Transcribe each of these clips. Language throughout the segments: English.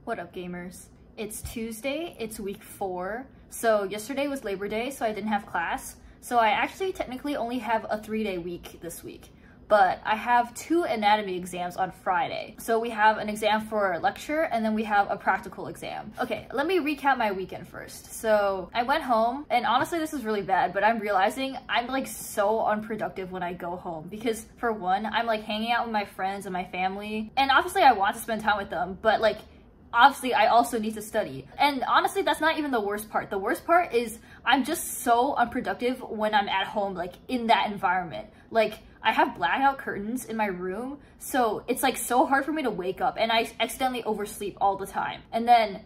What up, gamers? It's Tuesday, it's week 4, so yesterday was Labor Day, so I didn't have class. So I actually technically only have a 3-day week this week, but I have 2 anatomy exams on Friday. So we have an exam for a lecture, and then we have a practical exam. Okay, let me recap my weekend first. So I went home, and honestly this is really bad, but I'm realizing I'm like so unproductive when I go home, because for one, I'm like hanging out with my friends and my family, and obviously I want to spend time with them, but like obviously I also need to study. And honestly, that's not even the worst part. The worst part is I'm just so unproductive when I'm at home, like in that environment. Like I have blackout curtains in my room, so it's like so hard for me to wake up, and I accidentally oversleep all the time. And then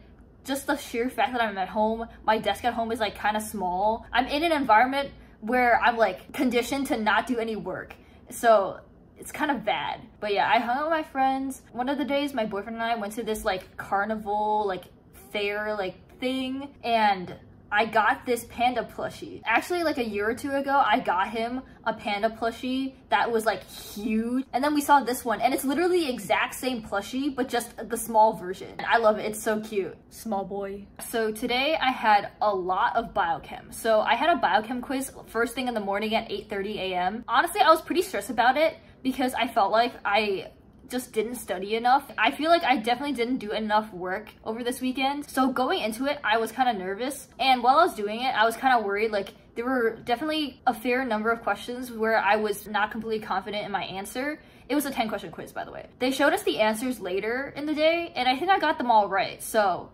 just the sheer fact that I'm at home, my desk at home is like kind of small. I'm in an environment where I'm like conditioned to not do any work. So it's kind of bad. But yeah, I hung out with my friends. One of the days, my boyfriend and I went to this like carnival, like fair, like thing, and I got this panda plushie. Actually, like a year or 2 ago, I got him a panda plushie that was like huge. And then we saw this one, and it's literally the exact same plushie, but just the small version. I love it, it's so cute. Small boy. So today I had a lot of biochem. So I had a biochem quiz first thing in the morning at 8:30 a.m. Honestly, I was pretty stressed about it because I felt like I just didn't study enough. I feel like I definitely didn't do enough work over this weekend. So going into it, I was kind of nervous. And while I was doing it, I was kind of worried. Like there were definitely a fair number of questions where I was not completely confident in my answer. It was a 10-question quiz, by the way. They showed us the answers later in the day, and I think I got them all right, so.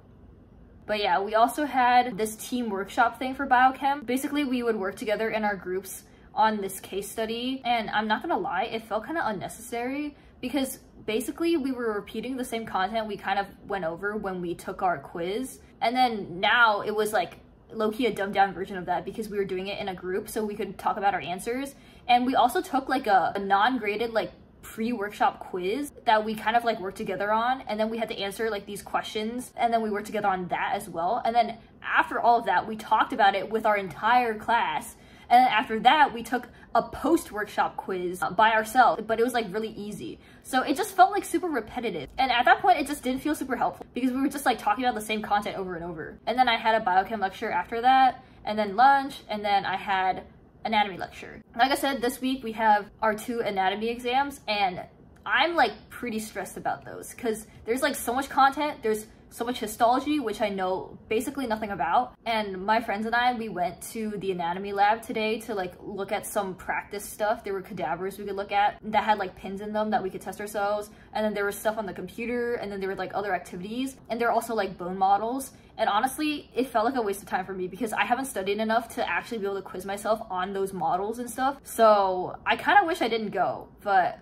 But yeah, we also had this team workshop thing for biochem. Basically, we would work together in our groups on this case study, and I'm not gonna lie, it felt kind of unnecessary because basically we were repeating the same content we kind of went over when we took our quiz, and then now it was like low-key a dumbed-down version of that because we were doing it in a group so we could talk about our answers. And we also took like a non-graded like pre-workshop quiz that we kind of like worked together on, and then we had to answer like these questions, and then we worked together on that as well. And then after all of that, we talked about it with our entire class. And then after that, we took a post-workshop quiz by ourselves, but it was like really easy. So it just felt like super repetitive. And at that point, it just didn't feel super helpful because we were just like talking about the same content over and over. And then I had a biochem lecture after that, and then lunch, and then I had anatomy lecture. Like I said, this week we have our 2 anatomy exams, and I'm like pretty stressed about those because there's like so much content. There's so much histology, which I know basically nothing about. And my friends and I, we went to the anatomy lab today to like look at some practice stuff. There were cadavers we could look at that had like pins in them that we could test ourselves. And then there was stuff on the computer, and then there were like other activities. And there were also like bone models. And honestly, it felt like a waste of time for me because I haven't studied enough to actually be able to quiz myself on those models and stuff. So I kind of wish I didn't go, but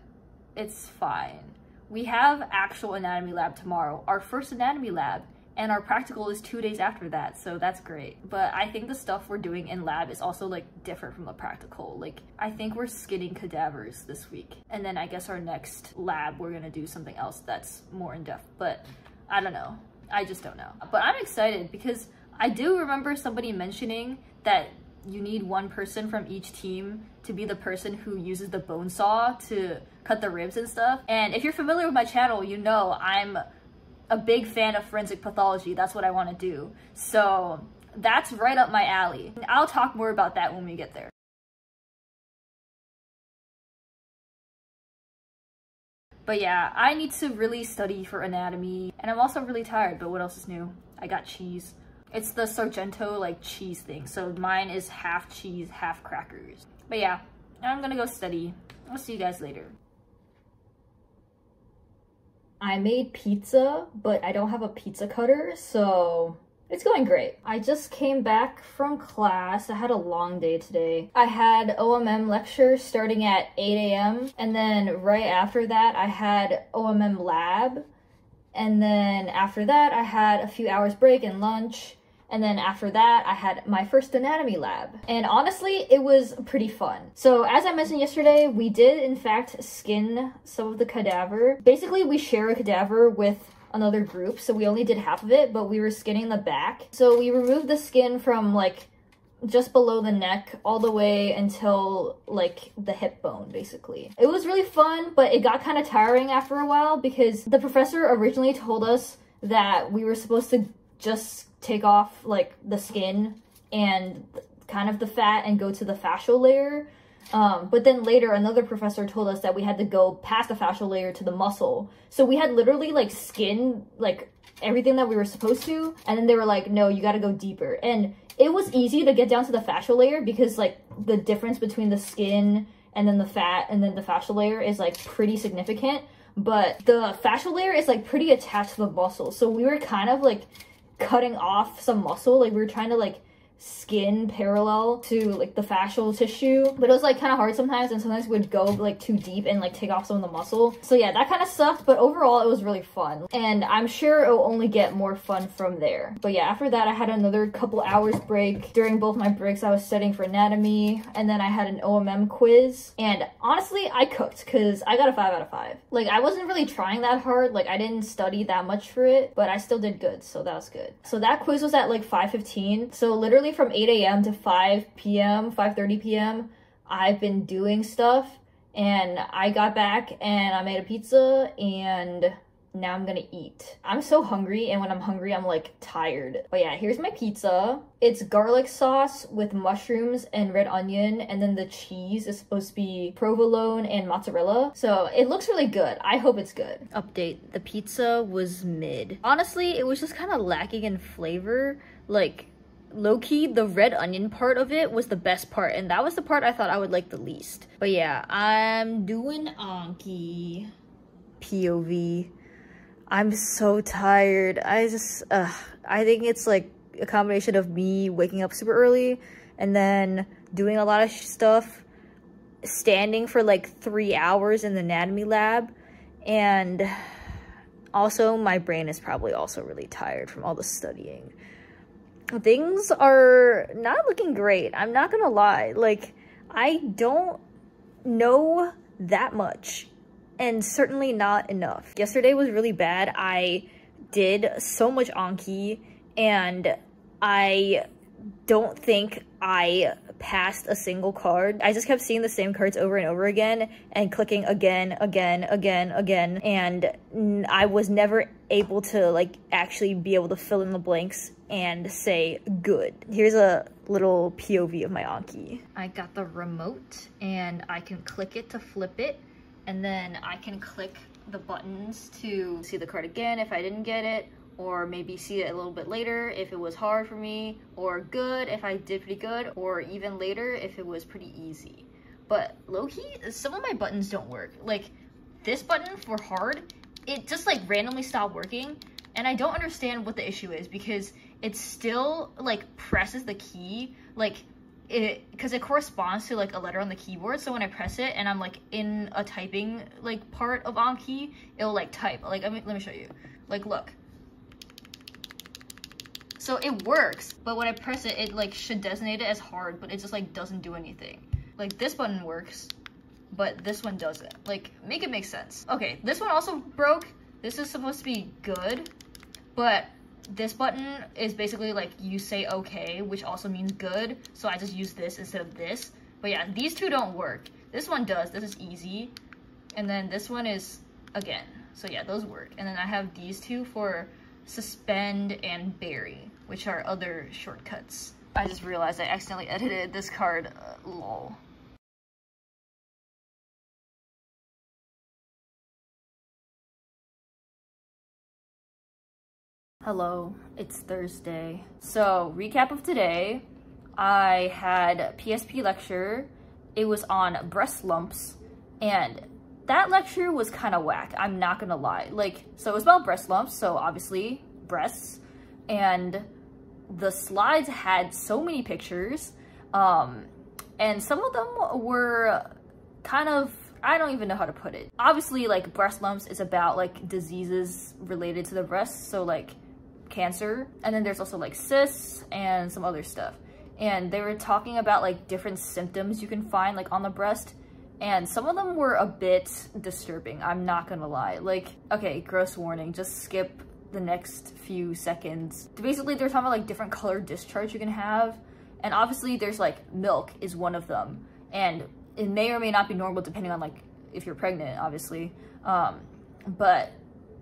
it's fine. We have actual anatomy lab tomorrow, our first anatomy lab, and our practical is 2 days after that, so that's great. But I think the stuff we're doing in lab is also like different from the practical. Like I think we're skinning cadavers this week, and then I guess our next lab we're gonna do something else that's more in depth, but I don't know. I just don't know. But I'm excited because I do remember somebody mentioning that you need one person from each team to be the person who uses the bone saw to cut the ribs and stuff. And if you're familiar with my channel, you know I'm a big fan of forensic pathology. That's what I want to do. So that's right up my alley. I'll talk more about that when we get there. But yeah, I need to really study for anatomy, and I'm also really tired, but what else is new? I got cheese. It's the Sargento like cheese thing. So mine is half cheese, half crackers. But yeah, I'm gonna go study. I'll see you guys later. I made pizza, but I don't have a pizza cutter, so it's going great. I just came back from class. I had a long day today. I had OMM lecture starting at 8 a.m. and then right after that I had OMM lab. And then after that I had a few hours break and lunch. And then after that, I had my first anatomy lab. And honestly, it was pretty fun. So as I mentioned yesterday, we did in fact skin some of the cadaver. Basically, we share a cadaver with another group. So we only did half of it, but we were skinning the back. So we removed the skin from like just below the neck all the way until like the hip bone, basically. It was really fun, but it got kind of tiring after a while because the professor originally told us that we were supposed to just take off like the skin and kind of the fat and go to the fascial layer. But then later another professor told us that we had to go past the fascial layer to the muscle. So we had literally like skin, like everything that we were supposed to, and then they were like, no, you got to go deeper. And it was easy to get down to the fascial layer because like the difference between the skin and then the fat and then the fascial layer is like pretty significant, but the fascial layer is like pretty attached to the muscle. So we were kind of like cutting off some muscle, like we were trying to like skin parallel to like the fascial tissue, but it was like kind of hard sometimes, and sometimes we'd go like too deep and like take off some of the muscle. So yeah, that kind of sucked, but overall it was really fun, and I'm sure it'll only get more fun from there. But yeah, after that I had another couple hours break. During both my breaks I was studying for anatomy, and then I had an OMM quiz, and honestly I cooked because I got a 5 out of 5. Like I wasn't really trying that hard, like I didn't study that much for it, but I still did good, so that was good. So that quiz was at like 5:15, so literally from 8 a.m. to 5 p.m., 5:30 p.m., I've been doing stuff, and I got back and I made a pizza, and now I'm gonna eat. I'm so hungry, and when I'm hungry, I'm like tired. But yeah, here's my pizza. It's garlic sauce with mushrooms and red onion, and then the cheese is supposed to be provolone and mozzarella. So it looks really good. I hope it's good. Update, the pizza was mid. Honestly, it was just kind of lacking in flavor. Like, low-key, the red onion part of it was the best part, and that was the part I thought I would like the least. But yeah, I'm doing anki POV. I'm so tired. I think it's like a combination of me waking up super early and then doing a lot of stuff, standing for like 3 hours in the anatomy lab, and also my brain is probably also really tired from all the studying. Things are not looking great, I'm not gonna lie. Like, I don't know that much, and certainly not enough. Yesterday was really bad. I did so much anki, and I don't think I passed a single card. I just kept seeing the same cards over and over again and clicking again, and I was never able to like actually be able to fill in the blanks and say good. Here's a little POV of my anki. I got the remote, and I can click it to flip it, and then I can click the buttons to see the card again if I didn't get it, or maybe see it a little bit later if it was hard for me, or good if I did pretty good, or even later if it was pretty easy. But low-key, some of my buttons don't work. Like this button for hard, it just like randomly stopped working, and I don't understand what the issue is, because it still like presses the key, like because it corresponds to like a letter on the keyboard. So when I press it and I'm like in a typing like part of anki, it'll like type. Like let me show you. Like look. So it works, but when I press it, it like should designate it as hard, but it just like doesn't do anything. Like this button works, but this one doesn't. Like make it make sense. Okay, this one also broke. This is supposed to be good, but this button is basically like you say okay, which also means good. So I just use this instead of this. But yeah, these two don't work. This one does. This is easy. And then this one is again. So yeah, those work. And then I have these two for suspend and bury, which are other shortcuts. I just realized I accidentally edited this card. Lol. Hello, it's Thursday. So, recap of today, I had PSP lecture. It was on breast lumps, and that lecture was kind of whack, I'm not gonna lie. Like, so it was about breast lumps, so obviously breasts, and the slides had so many pictures, and some of them were kind of, I don't even know how to put it. Obviously, like, breast lumps is about like diseases related to the breasts, so like cancer, and then there's also like cysts and some other stuff, and they were talking about like different symptoms you can find like on the breast, and some of them were a bit disturbing, I'm not gonna lie. Like, okay, gross warning, just skip the next few seconds. Basically they're talking about like different color discharge you can have, and obviously there's like milk is one of them, and it may or may not be normal depending on like if you're pregnant, obviously, but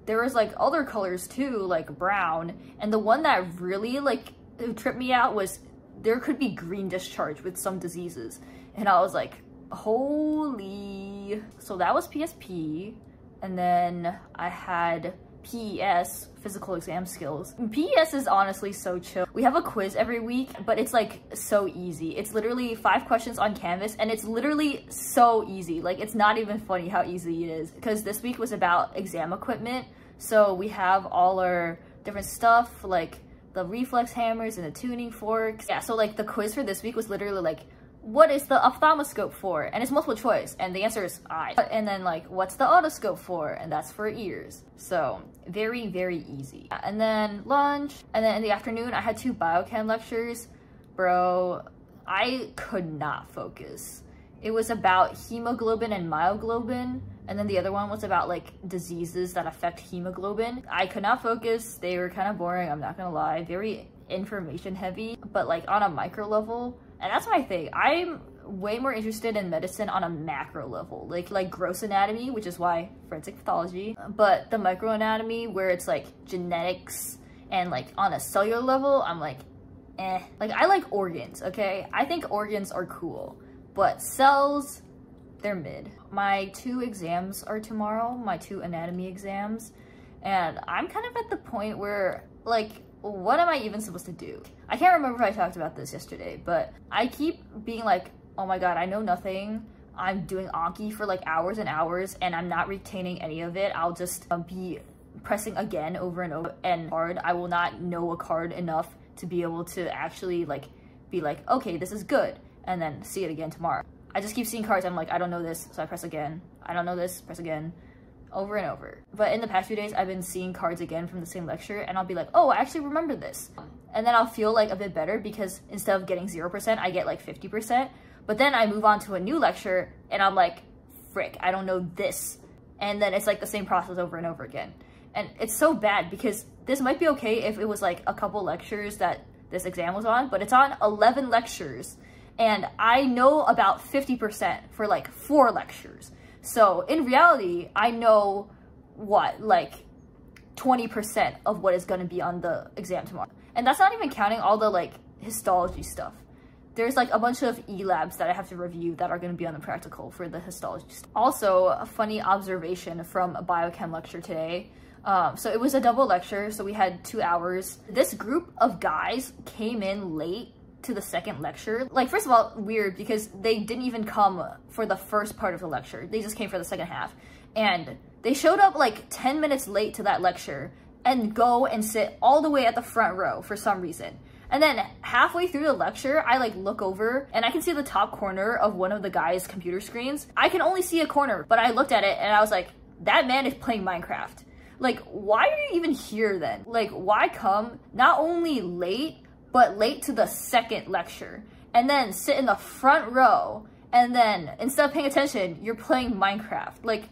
there was like other colors too, like brown. And the one that really like tripped me out was there could be green discharge with some diseases. And I was like, holy. So that was PSP. And then I had PES, physical exam skills. PES is honestly so chill. We have a quiz every week, but it's like so easy. It's literally 5 questions on Canvas, and it's literally so easy. Like, it's not even funny how easy it is, because this week was about exam equipment. So we have all our different stuff, like the reflex hammers and the tuning forks. Yeah, so like the quiz for this week was literally like, what is the ophthalmoscope for? And it's multiple choice, and the answer is eye. And then like, what's the otoscope for? And that's for ears. So very, very easy. And then lunch, and then in the afternoon I had 2 biochem lectures. Bro, I could not focus. It was about hemoglobin and myoglobin, and then the other one was about like diseases that affect hemoglobin. I could not focus. They were kind of boring, I'm not gonna lie. Very information heavy, but like on a micro level. And that's my thing. I'm way more interested in medicine on a macro level, like gross anatomy, which is why forensic pathology, but the micro anatomy where it's like genetics and like on a cellular level, I'm like, eh. Like, I like organs, okay? I think organs are cool, but cells, they're mid. My 2 exams are tomorrow, my 2 anatomy exams, and I'm kind of at the point where like, what am I even supposed to do? I can't remember if I talked about this yesterday, but I keep being like, oh my god, I know nothing. I'm doing anki for like hours and hours, and I'm not retaining any of it. I'll just be pressing again over and over, and hard. I will not know a card enough to be able to actually like be like, okay, this is good, and then see it again tomorrow. I just keep seeing cards, I'm like, I don't know this, so I press again. I don't know this, press again. Over and over. But in the past few days, I've been seeing cards again from the same lecture, and I'll be like, oh, I actually remember this. And then I'll feel like a bit better, because instead of getting 0%, I get like 50%. But then I move on to a new lecture, and I'm like, frick, I don't know this. And then it's like the same process over and over again. And it's so bad, because this might be okay if it was like a couple lectures that this exam was on, but it's on 11 lectures, and I know about 50% for like 4 lectures. So in reality, I know what, like 20% of what is going to be on the exam tomorrow. And that's not even counting all the like histology stuff. There's like a bunch of e-labs that I have to review that are going to be on the practical for the histology stuff. Also, a funny observation from a biochem lecture today. So it was a double lecture, so we had 2 hours. This group of guys came in late to the second lecture. Like, first of all, weird, because they didn't even come for the first part of the lecture. They just came for the second half. And they showed up like 10 minutes late to that lecture and go and sit all the way at the front row for some reason. And then halfway through the lecture, I like look over and I can see the top corner of one of the guys' computer screens. I can only see a corner, but I looked at it and I was like, that man is playing Minecraft. Like, why are you even here then? Like, why come not only late, but late to the second lecture, and then sit in the front row, and then instead of paying attention, you're playing Minecraft? Like,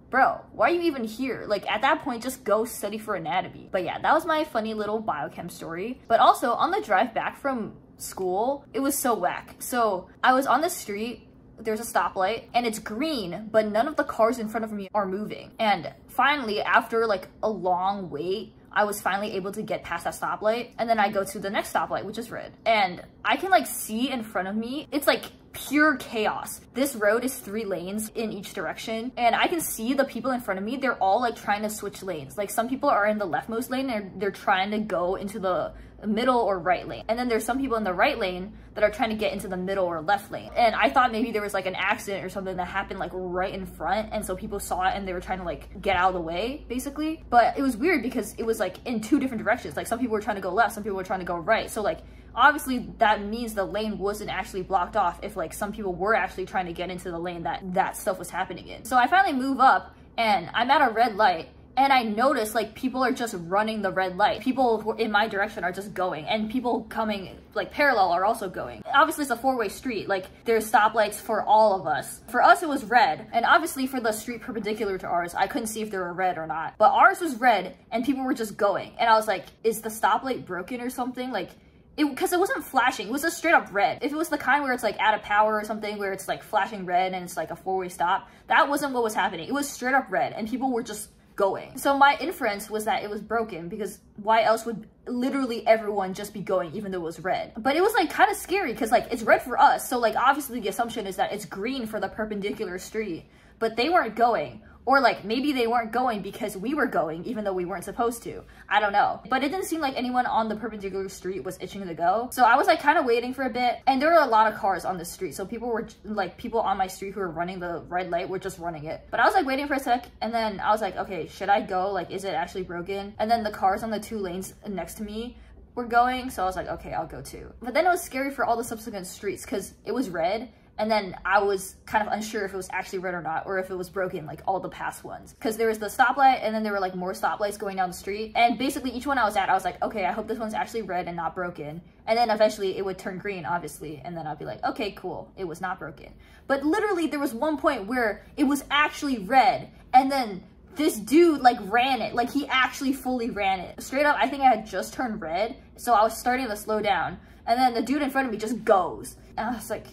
bro, why are you even here? Like, at that point, just go study for anatomy. But yeah, that was my funny little biochem story. But also, on the drive back from school, it was so whack. So I was on the street, there's a stoplight, and it's green, but none of the cars in front of me are moving. And finally, after like a long wait, I was finally able to get past that stoplight, and then I go to the next stoplight, which is red. And I can like see in front of me, it's like pure chaos. This road is 3 lanes in each direction, and I can see the people in front of me, they're all like trying to switch lanes. Like, some people are in the leftmost lane and they're trying to go into the middle or right lane. And then there's some people in the right lane that are trying to get into the middle or left lane. And I thought maybe there was like an accident or something that happened like right in front, and so people saw it and they were trying to like get out of the way, basically. But it was weird because it was like in 2 different directions. Like, some people were trying to go left, some people were trying to go right. So like, obviously that means the lane wasn't actually blocked off if like some people were actually trying to get into the lane that stuff was happening in. So I finally move up and I'm at a red light, and I notice like people are just running the red light. People in my direction are just going, and people coming like parallel are also going. Obviously it's a 4-way street, like there's stoplights for all of us. For us it was red, and obviously for the street perpendicular to ours, I couldn't see if they were red or not. But ours was red and people were just going, and I was like, is the stoplight broken or something? Like, because it wasn't flashing, it was just straight up red. If it was the kind where it's like out of power or something, where it's like flashing red and it's like a 4-way stop, that wasn't what was happening. It was straight up red, and people were just going. So my inference was that it was broken, because why else would literally everyone just be going even though it was red? But it was like kind of scary because like it's red for us, so like obviously the assumption is that it's green for the perpendicular street, but they weren't going. Or like maybe they weren't going because we were going even though we weren't supposed to. I don't know. But it didn't seem like anyone on the perpendicular street was itching to go. So I was like kind of waiting for a bit, and there were a lot of cars on the street. So people were like, people on my street who were running the red light were just running it. But I was like waiting for a sec, and then I was like, okay, should I go? Like, is it actually broken? And then the cars on the 2 lanes next to me were going. So I was like, okay, I'll go too. But then it was scary for all the subsequent streets because it was red. And then I was kind of unsure if it was actually red or not, or if it was broken, like all the past ones. Because there was the stoplight, and then there were like more stoplights going down the street. And basically each one I was at, I was like, okay, I hope this one's actually red and not broken. And then eventually it would turn green, obviously. And then I'd be like, okay, cool, it was not broken. But literally there was one point where it was actually red. And then this dude like ran it, like he actually fully ran it. Straight up, I think I had just turned red. So I was starting to slow down. And then the dude in front of me just goes. And I was like,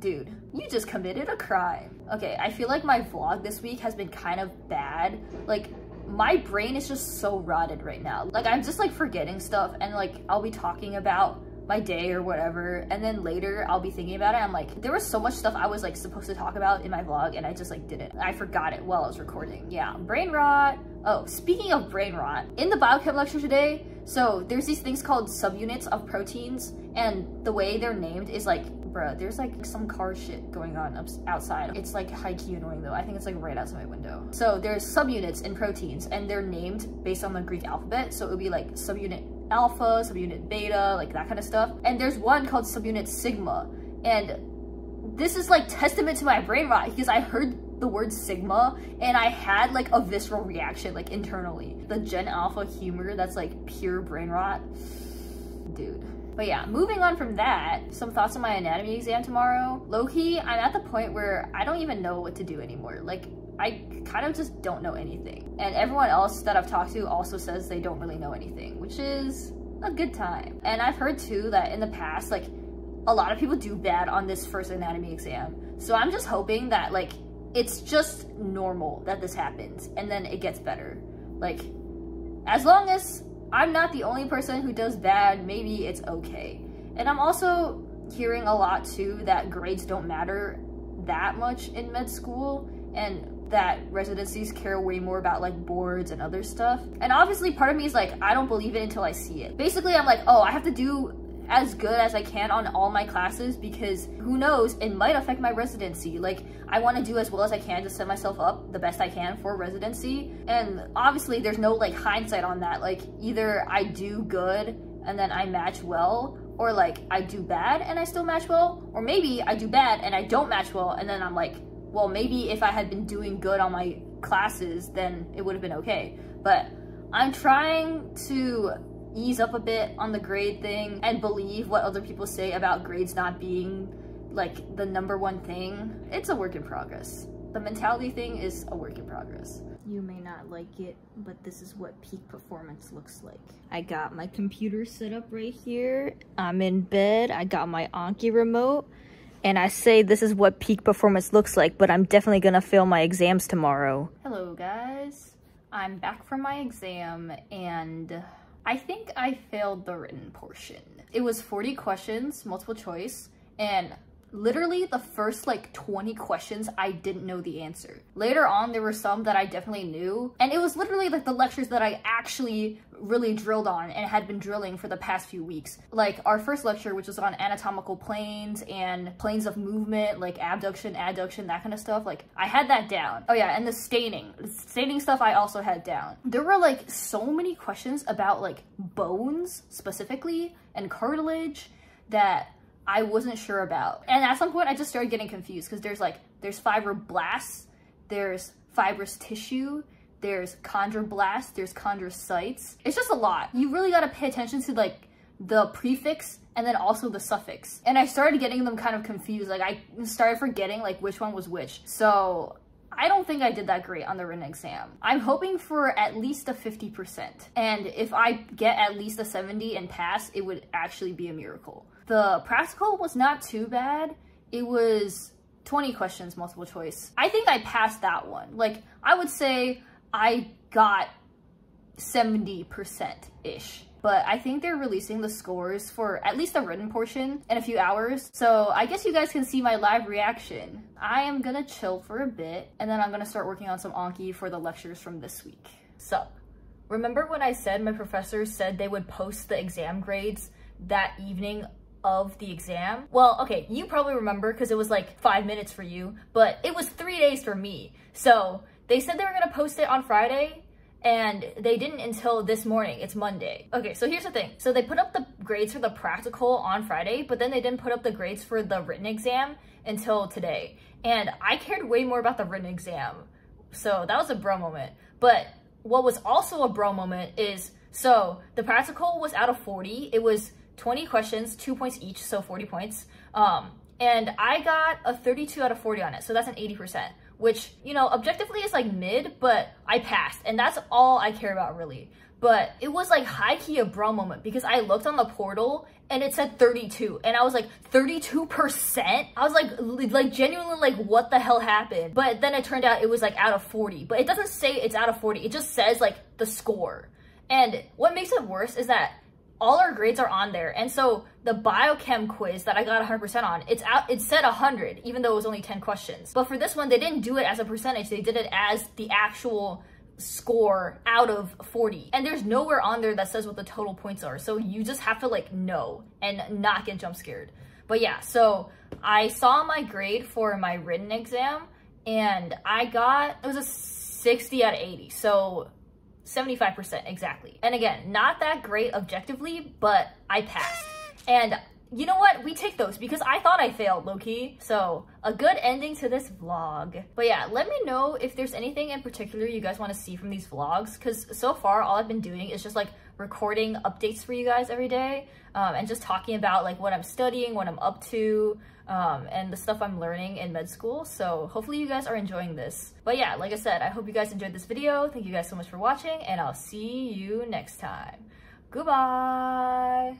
dude, you just committed a crime. Okay, I feel like my vlog this week has been kind of bad. Like, my brain is just so rotted right now. Like, I'm just like forgetting stuff, and like I'll be talking about my day or whatever, and then later I'll be thinking about it. I'm like, there was so much stuff I was like supposed to talk about in my vlog, and I just like didn't. I forgot it while I was recording. Yeah, brain rot. Oh, speaking of brain rot, in the biochem lecture today, so there's these things called subunits of proteins, and the way they're named is like, bruh, there's like some car shit going on outside. It's like high-key annoying though. I think it's like right outside my window. So there's subunits in proteins, and they're named based on the Greek alphabet. So it would be like subunit alpha, subunit beta, like that kind of stuff. And there's one called subunit sigma. And this is like testament to my brain rot, because I heard the word sigma and I had like a visceral reaction like internally. The Gen Alpha humor, that's like pure brain rot. Dude. But yeah, moving on from that, some thoughts on my anatomy exam tomorrow. Low-key, I'm at the point where I don't even know what to do anymore. Like, I kind of just don't know anything. And everyone else that I've talked to also says they don't really know anything, which is a good time. And I've heard too that in the past, like, a lot of people do bad on this first anatomy exam. So I'm just hoping that, like, it's just normal that this happens and then it gets better. Like, as long as I'm not the only person who does bad, maybe it's okay. And I'm also hearing a lot too that grades don't matter that much in med school, and that residencies care way more about like boards and other stuff. And obviously part of me is like, I don't believe it until I see it. Basically, I'm like, oh, I have to do as good as I can on all my classes, because who knows, it might affect my residency. Like, I want to do as well as I can to set myself up the best I can for residency. And obviously there's no like hindsight on that. Like, either I do good and then I match well, or like I do bad and I still match well, or maybe I do bad and I don't match well, and then I'm like, well, maybe if I had been doing good on my classes, then it would have been okay. But I'm trying to ease up a bit on the grade thing and believe what other people say about grades not being like the #1 thing. It's a work in progress. The mentality thing is a work in progress. You may not like it, but this is what peak performance looks like. I got my computer set up right here. I'm in bed. I got my Anki remote. And I say this is what peak performance looks like, but I'm definitely gonna fail my exams tomorrow. Hello guys. I'm back from my exam, and I think I failed the written portion. It was 40 questions, multiple choice, and literally the first like 20 questions I didn't know the answer. Later on, there were some that I definitely knew, and it was literally like the lectures that I actually really drilled on and had been drilling for the past few weeks. Like our first lecture, which was on anatomical planes and planes of movement, like abduction, adduction, that kind of stuff. Like I had that down. Oh yeah, and the staining stuff I also had down. There were like so many questions about like bones specifically and cartilage that I wasn't sure about. And at some point I just started getting confused, because there's fibroblasts, there's fibrous tissue, there's chondroblasts, there's chondrocytes. It's just a lot. You really gotta pay attention to like the prefix and then also the suffix. And I started getting them kind of confused. Like I started forgetting like which one was which. So I don't think I did that great on the written exam. I'm hoping for at least a 50%. And if I get at least a 70 and pass, it would actually be a miracle. The practical was not too bad. It was 20 questions, multiple choice. I think I passed that one. Like, I would say I got 70%-ish. But I think they're releasing the scores for at least the written portion in a few hours. So I guess you guys can see my live reaction. I am gonna chill for a bit, and then I'm gonna start working on some Anki for the lectures from this week. So, remember when I said my professors said they would post the exam grades that evening of the exam? Well, okay, you probably remember because it was like 5 minutes for you, but it was 3 days for me. So they said they were gonna post it on Friday, and they didn't until this morning. It's Monday. Okay, so here's the thing. So they put up the grades for the practical on Friday, but then they didn't put up the grades for the written exam until today. And I cared way more about the written exam. So that was a bro moment. But what was also a bro moment is, so the practical was out of 40. It was 20 questions, 2 points each, so 40 points. And I got a 32 out of 40 on it, so that's an 80%. Which, you know, objectively is like mid, but I passed, and that's all I care about really. But it was like high-key a bro moment because I looked on the portal and it said 32, and I was like, 32%? I was like genuinely like, what the hell happened? But then it turned out it was like out of 40, but it doesn't say it's out of 40, it just says like the score. And what makes it worse is that all our grades are on there, and so the biochem quiz that I got 100% on, it said 100, even though it was only 10 questions. But for this one, they didn't do it as a percentage, they did it as the actual score out of 40. And there's nowhere on there that says what the total points are, so you just have to like know and not get jump scared. But yeah, so I saw my grade for my written exam, and I got, it was a 60 out of 80, so 75% exactly. And again, not that great objectively, but I passed. And you know what? We take those because I thought I failed, low-key. So a good ending to this vlog. But yeah, let me know if there's anything in particular you guys want to see from these vlogs, because so far all I've been doing is just like recording updates for you guys every day, and just talking about like what I'm studying, what I'm up to, and the stuff I'm learning in med school. So hopefully you guys are enjoying this. But yeah, like I said, I hope you guys enjoyed this video. Thank you guys so much for watching, and I'll see you next time. Goodbye.